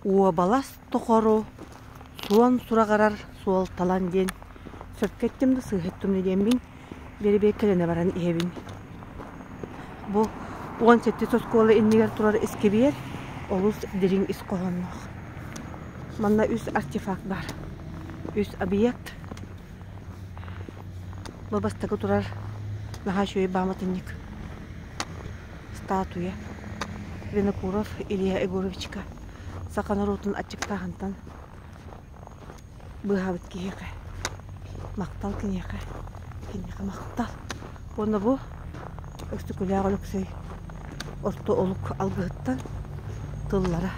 Уа балас тоқору, суан сурағарар суал талан ден. Сөрткеттімді сығыттымды денбін, бері беккеліне баран иебін. Бұл оған сетті соскуалы иннегер тұрар ескебер, олус дерин ис қоланнақ. Манна үс артефакт бар, үс объект. Бұл бастағы тұрар наға шөй баматынник. Статуя. Винокуров Илья Егоровичка. Сақанарутын ачықтағантан бұғабыт кейеқі. Мақтал кенеқі. Кенеқі мақтал. Оны бұл өкстікілі өксөй орто олық алғыттан тыллара.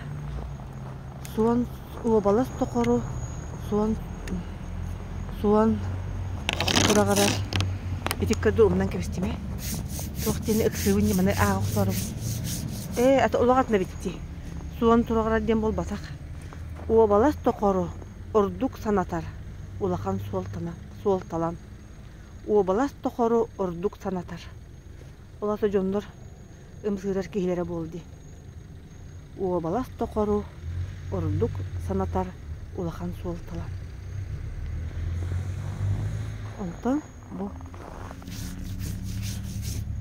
Суан уабалас тоқору, суан тұрағарар. Бетеккерді ұмнан кебістеме. Соқтені өксөйін емені ағық сорым. Аты ұлағатына бітті. Суан тұрағарар дем бол батақ. Уабалас тоқору, ордук санатар. Улақан суал талан. Уабалас тоқору, ордук санатар. Оласы жондыр ымсырар кейлері болды. Уабалас тоқору, ордук санатар. Улақан суал талан. Онтан бұл.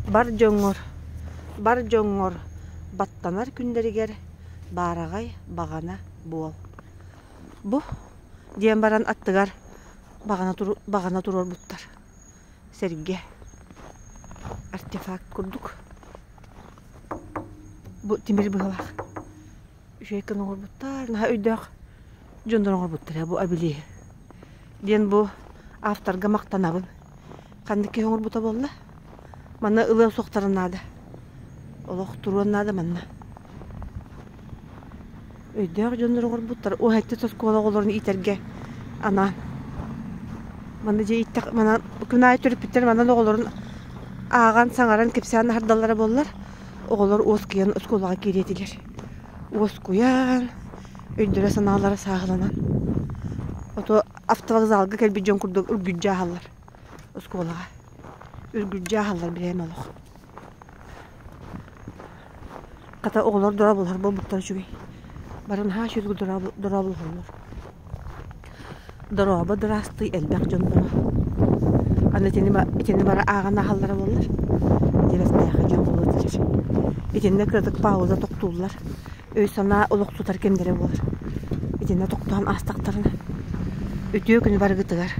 Бар жоңғыр. Баттанар күндерігер барағай бағана буал. Бұ ден баран аттығар бағана тұрор бұттар. Серге артефакт күрдік. Бұ темір бұғалақ. Үшейкен оңыр бұттар. Наға өйдіғ жондар оңыр бұттар. Бұ абилі. Ден бұ авторға мақтанабын. Қандыке оңыр бұта болла. Мана ылы соқтарын ады. Олық тұруан ады манна. Өйдіғ жондар оңыр бұттар. О әйтті соскуала оларын итерге анан. Мана же иттіқ, мана күн ай түріп біттер, манан оғыларын аған саңаран кепсиян хардалары болылар. Оғылар оскуян оскуалаға керетілер. Оскуян өйдірі санағалары сағыланан. Ото автовокзалға кәлбі жон күрдік үргүджа халар. Оскуалаға. Үргүджа халар білем олық. Қата оғылар дұра болар бұл бұттар жүгей. Барын ха шүргі дұра болар. Дұрабы дұрасты әлбәк жондыра. Аны етені бара ағана халлары болар. Дересіне яқа жон болар дегер. Етені кірдік пауза тоқтулар. Өй сана олық тұтар кемдері болар. Етені тоқтуған астақтарына. Өтеу күні бары ғытығар.